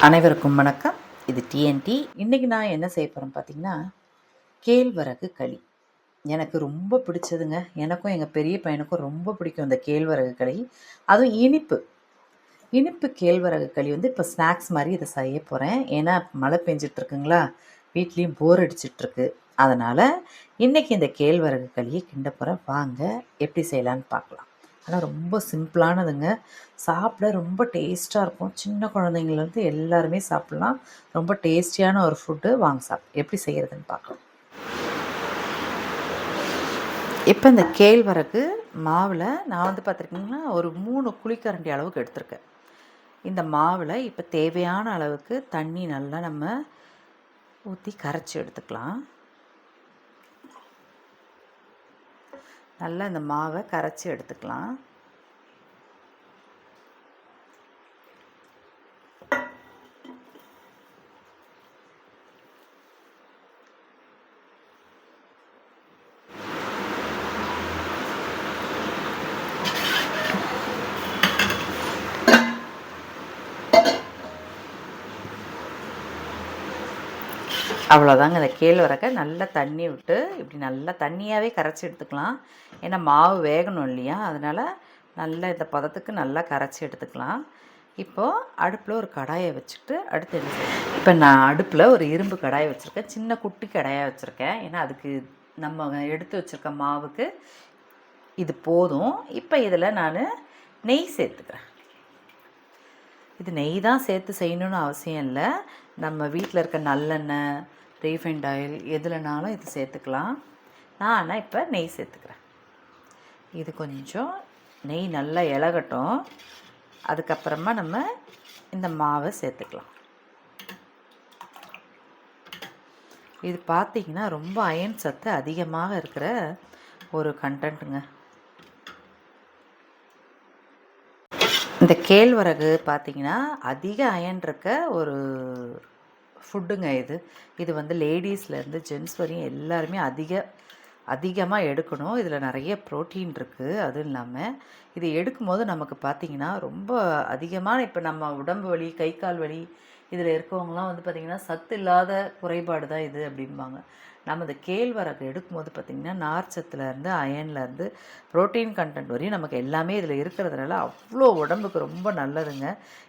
அனைவருக்கும் வணக்கம். இது டிஎன்டி. இன்றைக்கி நான் என்ன செய்ய போகிறேன் பார்த்தீங்கன்னா, கேழ்வரகு களி. எனக்கு ரொம்ப பிடிச்சதுங்க. எனக்கும் எங்கள் பெரிய பையனுக்கும் ரொம்ப பிடிக்கும் இந்த கேழ்வரகு களி. அதுவும் இனிப்பு கேழ்வரகு களி இப்போ ஸ்நாக்ஸ் மாதிரி இதை செய்ய போகிறேன். ஏன்னா மழை பெஞ்சிட்ருக்குங்களா, வீட்லேயும் போர் அடிச்சிட்ருக்கு. அதனால் இன்றைக்கி இந்த கேழ்வரகு களியை கிண்ட போகிறேன். வாங்க எப்படி செய்யலான்னு பார்க்கலாம். ஆனால் ரொம்ப சிம்பிளானதுங்க. சாப்பிட ரொம்ப டேஸ்ட்டாக இருக்கும். சின்ன குழந்தைங்கள்லேருந்து எல்லாருமே சாப்பிட்லாம். ரொம்ப டேஸ்டியான ஒரு ஃபுட்டு. வாங்க எப்படி செய்கிறதுன்னு பார்க்கலாம். இப்போ இந்த கேழ்வரகு மாவில் நான் பார்த்துருக்கீங்கன்னா ஒரு 3 குழிக்கரண்டி அளவுக்கு எடுத்திருக்கேன். இந்த மாவில் இப்போ தேவையான அளவுக்கு தண்ணி நல்லா நம்ம ஊற்றி கரைச்சி எடுத்துக்கலாம். நல்லா இந்த மாவை கரைச்சி எடுத்துக்கலாம். அவ்வளோதாங்க. இந்த கேழ்வரகை நல்லா தண்ணி விட்டு இப்படி நல்லா தண்ணியாகவே கரைச்சி எடுத்துக்கலாம். ஏன்னா மாவு வேகணும் இல்லையா, அதனால் நல்லா இந்த பதத்துக்கு நல்லா கரைச்சி எடுத்துக்கலாம். இப்போது அடுப்பில் ஒரு கடாயை வச்சுட்டு அடுத்து என்ன செய்யணும், இப்போ நான் அடுப்பில் ஒரு இரும்பு கடாயை வச்சுருக்கேன். சின்ன குட்டி கடாயாக வச்சுருக்கேன். ஏன்னா அதுக்கு நம்ம எடுத்து வச்சுருக்க மாவுக்கு இது போதும். இப்போ இதில் நான் நெய் சேர்த்துக்கிறேன். இது நெய் தான் சேர்த்து செய்யணுன்னு அவசியம் இல்லை. நம்ம வீட்டில் இருக்க நல்லெண்ணெய், ரீஃபைண்ட் ஆயில் எதுலனாலும் இது சேர்த்துக்கலாம். நான் ஆனால் இப்போ நெய் சேர்த்துக்கிறேன். இது கொஞ்சம் நெய் நல்லா இளகட்டும். அதுக்கப்புறமா நம்ம இந்த மாவை சேர்த்துக்கலாம். இது பார்த்திங்கன்னா ரொம்ப அயன் சத்து அதிகமாக இருக்கிற ஒரு கண்டென்ட்டுங்க. இந்த கேழ்வரகு பார்த்திங்கன்னா அதிக அயன் இருக்க ஒரு ஃபுட்டுங்க. இது லேடிஸ்லேருந்து ஜென்ட்ஸ் வரையும் எல்லாருமே அதிகமாக எடுக்கணும். இதில் நிறைய ப்ரோட்டீன் இருக்குது. அதுவும் இல்லாமல் இது எடுக்கும்போது நமக்கு பார்த்திங்கன்னா ரொம்ப அதிகமான இப்போ நம்ம உடம்பு வலி, கை கால் வலி இதில் இருக்கவங்களாம் பார்த்திங்கன்னா சத்து இல்லாத குறைபாடு தான் இது அப்படிம்பாங்க. நம்ம இந்த கேழ்வரகு எடுக்கும்போது பார்த்திங்கன்னா நார்ச்சத்துலேருந்து அயன்லேருந்து ப்ரோட்டீன் கண்டென்ட் வரையும் நமக்கு எல்லாமே இதில் இருக்கிறதுனால அவ்வளோ உடம்புக்கு ரொம்ப நல்லதுங்க.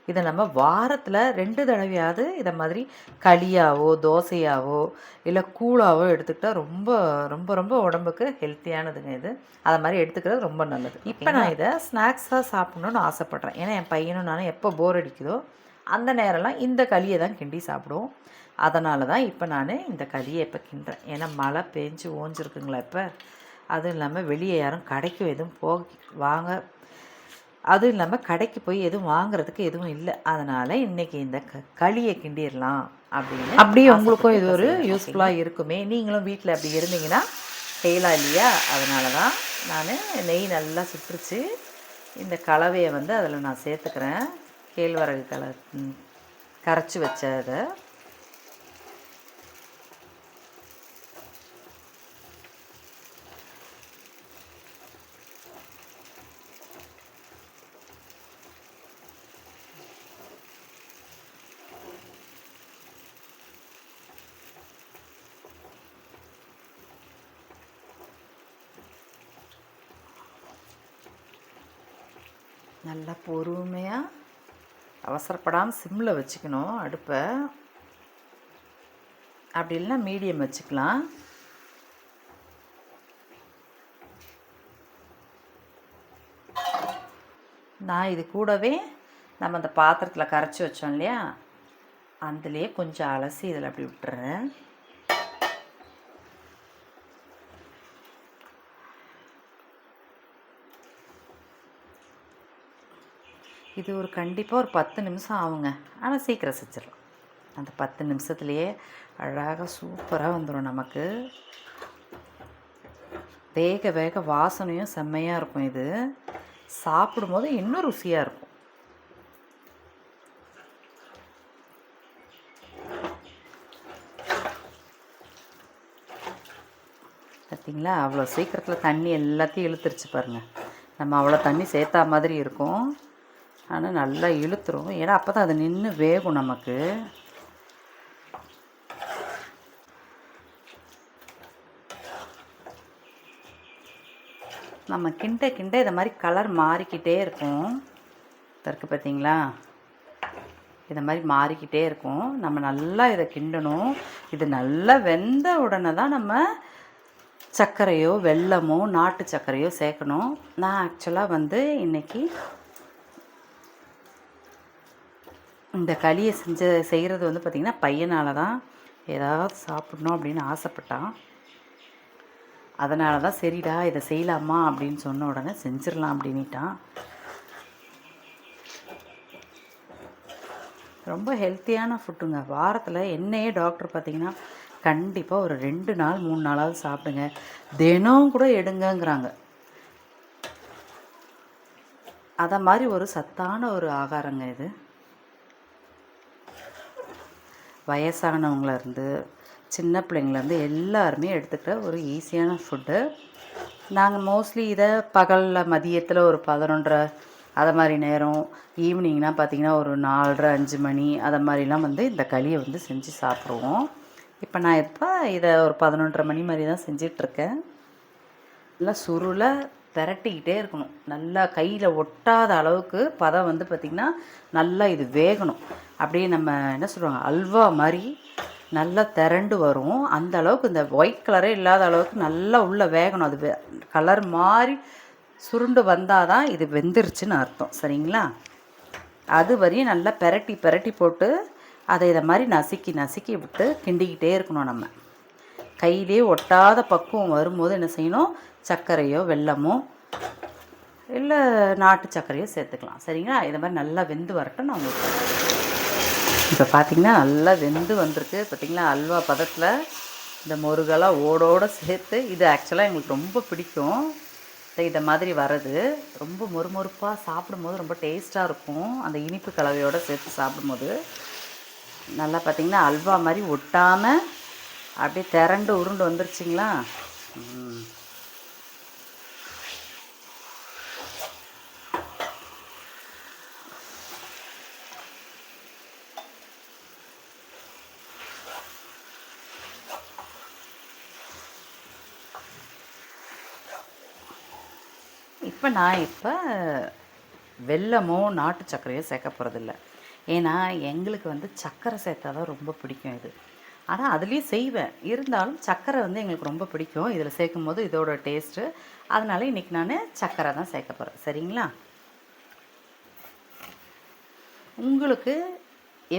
இதை நம்ம வாரத்தில் 2 தடவையாவது இதை மாதிரி களியாவோ தோசையாவோ இல்லை கூழாவோ எடுத்துக்கிட்டால் ரொம்ப ரொம்ப ரொம்ப உடம்புக்கு ஹெல்த்தியானதுங்க. அதை மாதிரி எடுத்துக்கிறது ரொம்ப நல்லது. இப்போ நான் இதை ஸ்நாக்ஸாக சாப்பிட்ணுன்னு ஆசைப்பட்றேன். ஏன்னா என் பையனும் நானும் எப்போ போர் அடிக்குதோ அந்த நேரம்லாம் இந்த களியை தான் கிண்டி சாப்பிடுவோம். அதனால தான் இப்போ நான் இந்த களியை இப்போ கிண்டுறேன். ஏன்னா மழை பெஞ்சு ஓஞ்சிருக்குங்களா இப்போ. அதுவும் இல்லாமல் வெளியே யாரும் கடைக்கு எதுவும் அதுவும் இல்லாமல் கடைக்கு போய் எதுவும் வாங்குறதுக்கு எதுவும் இல்லை. அதனால் இன்றைக்கி இந்த களியை கிண்டிடலாம் அப்படின்னு. அப்படியே உங்களுக்கும் இது ஒரு யூஸ்ஃபுல்லாக இருக்குமே. நீங்களும் வீட்டில் அப்படி இருந்தீங்கன்னா செய்யலாம் இல்லையா. அதனால தான் நான் நெய் நல்லா சுற்றுச்சு இந்த கலவையை அதில் நான் சேர்த்துக்கிறேன். கேழ்வரகு கரைச்சி வச்சதை நல்லா பொறுமையாக அவசரப்படாமல் சிம்மில் வச்சுக்கணும் அடுப்பை. அப்படி இல்லைன்னா மீடியம் வச்சுக்கலாம். நான் இது கூடவே நம்ம அந்த பாத்திரத்தில் கரைச்சி வச்சோம் இல்லையா, அதுலேயே கொஞ்சம் அலசி இதில் அப்படி விட்டுறேன். இது கண்டிப்பாக ஒரு 10 நிமிஷம் ஆகுங்க. ஆனால் சீக்கிரம் செஞ்சிடலாம். அந்த 10 நிமிஷத்துலேயே அழகாக சூப்பராக வந்துடும். நமக்கு வேக வேக வாசனையும் செம்மையாக இருக்கும். இது சாப்பிடும்போது இன்னும் ருசியாக இருக்கும். பார்த்திங்களா, அவ்வளோ சீக்கிரத்தில் தண்ணி எல்லாத்தையும் இழுத்துருச்சு பாருங்கள். நம்ம அவ்வளோ தண்ணி சேர்த்தா மாதிரி இருக்கும். ஆனால் நல்லா இழுத்துரும். ஏன்னா அப்போ தான் அது நின்று வேகும் நமக்கு. நம்ம கிண்ட கிண்ட இதை மாதிரி கலர் மாறிக்கிட்டே இருக்கும். தருக்கு பார்த்தீங்களா, இதை மாதிரி மாறிக்கிட்டே இருக்கும். நம்ம நல்லா இதை கிண்டணும். இது நல்லா வெந்த உடனே தான் நம்ம சர்க்கரையோ வெல்லமோ நாட்டு சர்க்கரையோ சேர்க்கணும். நான் ஆக்சுவலாக வந்து இன்றைக்கி இந்த களியை செய்கிறது வந்து பார்த்திங்கன்னா பையனால் தான். ஏதாவது சாப்பிட்ணும் அப்படின்னு ஆசைப்பட்டான். அதனால தான் சரிடா இதை செய்யலாமா அப்படின்னு சொன்ன உடனே செஞ்சிடலாம் அப்படின்ட்டான். ரொம்ப ஹெல்த்தியான ஃபுட்டுங்க. வாரத்தில் என்னையே டாக்டர் பார்த்திங்கன்னா கண்டிப்பாக ஒரு 2 நாள் 3 நாளாவது சாப்பிடுங்க, தினம் கூட எடுங்கங்கிறாங்க. அதை மாதிரி ஒரு சத்தான ஒரு ஆகாரங்க இது. வயசானவங்களேருந்து சின்ன பிள்ளைங்கள்லேருந்து எல்லாருமே எடுத்துக்கிற ஒரு ஈஸியான ஃபுட்டு. நாங்கள் மோஸ்ட்லி இதை பகலில் மதியத்தில் ஒரு 11:30 அதை மாதிரி நேரம், ஈவினிங்னால் பார்த்திங்கன்னா ஒரு 4:30 5 மணி அதை மாதிரிலாம் வந்து இந்த களியை வந்து செஞ்சு சாப்பிடுவோம். இப்போ நான் இதை ஒரு 11:30 மணி மாதிரி தான் செஞ்சிட்ருக்கேன். நல்லா சுருளை திரட்டிக்கிட்டே இருக்கணும். நல்லா கையில் ஒட்டாத அளவுக்கு பதம் வந்து பார்த்திங்கன்னா நல்லா இது வேகணும். அப்படியே நம்ம என்ன சொல்லுவாங்க அல்வா மாதிரி நல்லா திரண்டு வரும். அந்த அளவுக்கு இந்த ஒயிட் கலரே இல்லாத அளவுக்கு நல்லா உள்ளே வேகணும். அது கலர் மாதிரி சுருண்டு வந்தால் தான் இது வெந்துருச்சுன்னு அர்த்தம். சரிங்களா? அது வரையும் நல்லா பெரட்டி பெரட்டி போட்டு அதை இதை மாதிரி நசுக்கி நசுக்கி விட்டு கிண்டிக்கிட்டே இருக்கணும். நம்ம கையிலே ஒட்டாத பக்குவம் வரும்போது என்ன செய்யணும், சர்க்கரையோ வெல்லமோ இல்லை நாட்டு சர்க்கரையோ சேர்த்துக்கலாம். சரிங்களா? இதை மாதிரி நல்லா வெந்து வரட்டும். நான் உங்களுக்கு இப்போ பார்த்திங்கன்னா நல்லா வெந்து வந்திருக்கு. பார்த்திங்களா, அல்வா பதத்தில் இந்த முருகெல்லாம் ஓடோடு சேர்த்து. இது ஆக்சுவலாக எங்களுக்கு ரொம்ப பிடிக்கும். இதை மாதிரி வர்றது ரொம்ப மொறுமொறுப்பாக சாப்பிடும்போது ரொம்ப டேஸ்ட்டாக இருக்கும். அந்த இனிப்பு கலவையோடு சேர்த்து சாப்பிடும்போது நல்லா பார்த்திங்கன்னா அல்வா மாதிரி ஒட்டாமல் அப்படியே திரண்டு உருண்டு வந்துருச்சிங்களா. நான் வெல்லமோ நாட்டு சர்க்கரையோ சேர்க்க போகிறதில்ல. ஏன்னா எங்களுக்கு வந்து சர்க்கரை சேர்த்தா தான் ரொம்ப பிடிக்கும் இது. ஆனால் அதுலேயும் செய்வேன். இருந்தாலும் சர்க்கரை வந்து எங்களுக்கு ரொம்ப பிடிக்கும். இதில் சேர்க்கும் போது இதோட டேஸ்ட்டு. அதனால் இன்றைக்கி நான் சர்க்கரை தான் சேர்க்க போகிறேன். சரிங்களா? உங்களுக்கு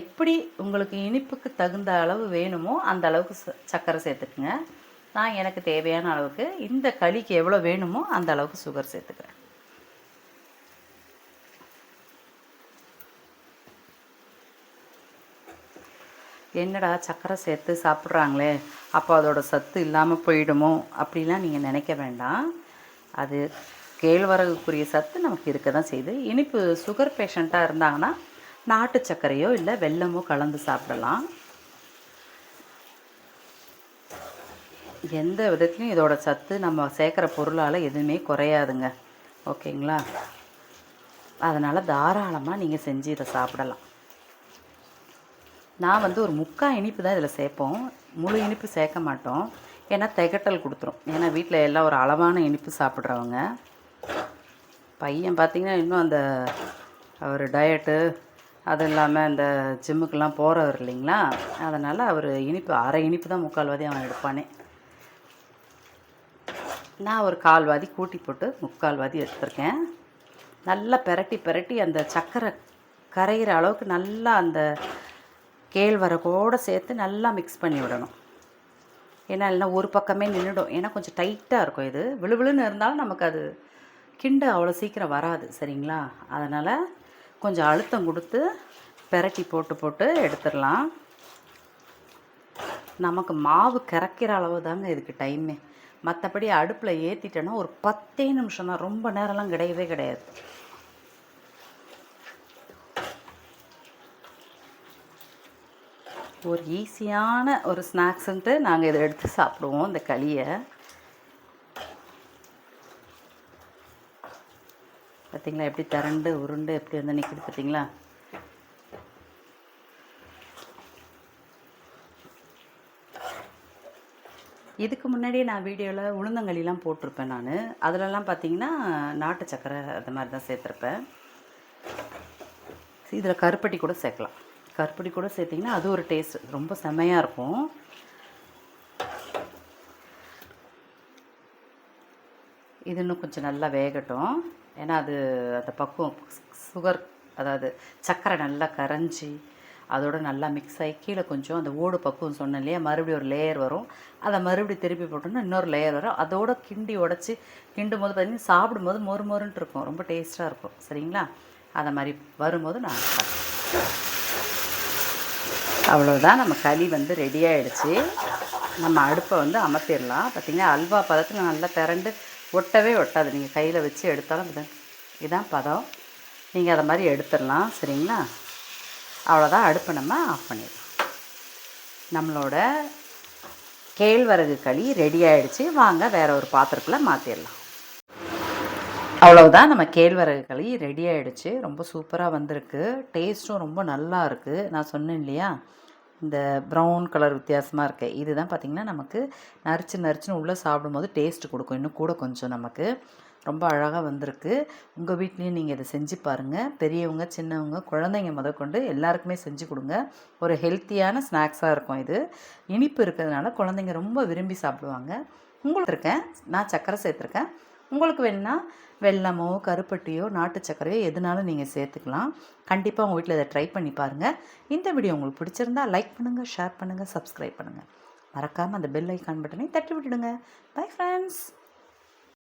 எப்படி உங்களுக்கு இனிப்புக்கு தகுந்த அளவு வேணுமோ அந்த அளவுக்கு சர்க்கரை சேர்த்துக்குங்க. நான் எனக்கு தேவையான அளவுக்கு இந்த களிக்கு எவ்வளோ வேணுமோ அந்த அளவுக்கு சுகர் சேர்த்துக்கிறேன். என்னடா சர்க்கரை சேர்த்து சாப்பிட்றாங்களே, அப்போ அதோடய சத்து இல்லாமல் போயிடுமோ அப்படிலாம் நீங்கள் நினைக்க வேண்டாம். அது கேழ்வரகுக்குரிய சத்து நமக்கு இருக்க தான் செய்யுது. இனிப்பு சுகர் பேஷண்ட்டாக இருந்தாங்கன்னா நாட்டு சர்க்கரையோ இல்லை வெல்லமோ கலந்து சாப்பிடலாம். எந்த விதத்துலையும் இதோட சத்து நம்ம சேர்க்குற பொருளால் எதுவுமே குறையாதுங்க. ஓகேங்களா? அதனால் தாராளமாக நீங்கள் செஞ்சு இதை சாப்பிடலாம். நான் வந்து ஒரு 3/4 இனிப்பு தான் இதில் சேர்ப்போம். முழு இனிப்பு சேர்க்க மாட்டோம். ஏன்னா திகட்டல் கொடுத்துரும். ஏன்னா வீட்டில் எல்லாம் ஒரு அளவான இனிப்பு சாப்பிட்றவங்க. பையன் பார்த்திங்கன்னா இன்னும் அந்த அவர் டயட்டு அது இல்லாமல் இந்த ஜிம்முக்கெல்லாம் போகிறவர் இல்லைங்களா. அதனால் அவர் இனிப்பு அரை இனிப்பு தான் 3/4 அவன் எடுப்பானே. நான் ஒரு 1/4 கூட்டி போட்டு 3/4 எடுத்துருக்கேன். நல்லா பெரட்டி பெரட்டி அந்த சர்க்கரை கரைகிற அளவுக்கு நல்லா அந்த கேழ்வரகோடு சேர்த்து நல்லா மிக்ஸ் பண்ணி விடணும். ஏன்னா இல்லைனா ஒரு பக்கமே நின்றுடும். ஏன்னா கொஞ்சம் டைட்டாக இருக்கும். இது விழுவிழுன்னு இருந்தாலும் நமக்கு அது கிண்டு அவ்வளோ சீக்கிரம் வராது. சரிங்களா? அதனால் கொஞ்சம் அழுத்தம் கொடுத்து பெரட்டி போட்டு போட்டு எடுத்துடலாம். நமக்கு மாவு கரைக்கிற அளவு தாங்க இதுக்கு டைமே. மற்றபடி அடுப்பில் ஏற்றிட்டோன்னா ஒரு 10 நிமிஷம் தான். ரொம்ப நேரம்லாம் கிடையவே கிடையாது. ஒரு ஈஸியான ஒரு ஸ்நாக்ஸுன்ட்டு நாங்கள் இதை எடுத்து சாப்பிடுவோம் இந்த களியை. பார்த்தீங்களா எப்படி திரண்டு உருண்டு எப்படி வந்து நிற்கிது பார்த்தீங்களா. இதுக்கு முன்னாடியே நான் வீடியோவில் உளுந்தங்களிலாம் போட்டிருப்பேன் நான். அதிலலாம் பார்த்தீங்கன்னா நாட்டு சக்கரை அது மாதிரி தான் சேர்த்துருப்பேன். இதில் கருப்பட்டி கூட சேர்க்கலாம். கருப்பட்டி கூட சேர்த்திங்கன்னா அது ஒரு டேஸ்ட் ரொம்ப செம்மையாக இருக்கும். இது இன்னும் கொஞ்சம் நல்லா வேகட்டும். ஏன்னா அது அந்த பக்குவம் சுகர் அதாவது சர்க்கரை நல்லா கரைஞ்சி அதோடு நல்லா மிக்ஸ் ஆகி கீழே கொஞ்சம் அந்த ஓடு பக்குவம் சொன்னேன் இல்லையா, மறுபடியும் ஒரு லேயர் வரும். அதை மறுபடியும் திருப்பி போட்டோன்னா இன்னொரு லேயர் வரும். அதோட கிண்டி உடச்சி கிண்டும் போது பார்த்திங்கன்னா சாப்பிடும்போது மொறு மொறுன்ட்டு இருக்கும், ரொம்ப டேஸ்ட்டாக இருக்கும். சரிங்களா, அதை மாதிரி வரும்போது நான் அவ்வளோதான். நம்ம களி வந்து ரெடி ஆகிடுச்சு. நம்ம அடுப்பை வந்து அமர்த்திடலாம். பார்த்திங்கன்னா அல்வா பதத்தில் நல்லா திரண்டு ஒட்டவே ஒட்டாது. நீங்கள் கையில் வச்சு எடுத்தாலும் இதுதான் பதம். நீங்கள் அதை மாதிரி எடுத்துடலாம். சரிங்களா, அவ்வளோதான். அடுப்பை நம்ம ஆஃப் பண்ணிடலாம். நம்மளோட கேழ்வரகு களி ரெடி ஆகிடுச்சு. வாங்க வேறு ஒரு பாத்திரத்தில் மாற்றிடலாம். அவ்வளவுதான், நம்ம கேழ்வரகு களி ரெடி ஆகிடுச்சு. ரொம்ப சூப்பராக வந்திருக்கு. டேஸ்ட்டும் ரொம்ப நல்லா இருக்குது. நான் சொன்னேன் இல்லையா, இந்த ப்ரௌன் கலர் வித்தியாசமாக இருக்கு. இதுதான் பார்த்திங்கன்னா நமக்கு நரிச்சுன்னு உள்ளே சாப்பிடும்போது டேஸ்ட்டு கொடுக்கும். இன்னும் கூட கொஞ்சம் நமக்கு ரொம்ப அழகாக வந்திருக்கு. உங்கள் வீட்லேயும் நீங்கள் இதை செஞ்சு பாருங்கள். பெரியவங்க சின்னவங்க குழந்தைங்க முதற்கொண்டு எல்லாருக்குமே செஞ்சு கொடுங்க. ஒரு ஹெல்த்தியான ஸ்நாக்ஸாக இருக்கும். இது இனிப்பு இருக்கிறதுனால குழந்தைங்க ரொம்ப விரும்பி சாப்பிடுவாங்க. உங்களுக்கு இருக்கேன், நான் சர்க்கரை சேர்த்துருக்கேன். உங்களுக்கு வேணுன்னா வெல்லமோ கருப்பட்டியோ நாட்டு சர்க்கரையோ எதுனாலும் நீங்கள் சேர்த்துக்கலாம். கண்டிப்பாக உங்கள் வீட்டில் இதை ட்ரை பண்ணி பாருங்கள். இந்த வீடியோ உங்களுக்கு பிடிச்சிருந்தா லைக் பண்ணுங்கள், ஷேர் பண்ணுங்கள், சப்ஸ்கிரைப் பண்ணுங்கள். மறக்காமல் அந்த பெல் ஐக்கான் பட்டனை தட்டி விட்டுடுங்க. Bye friends.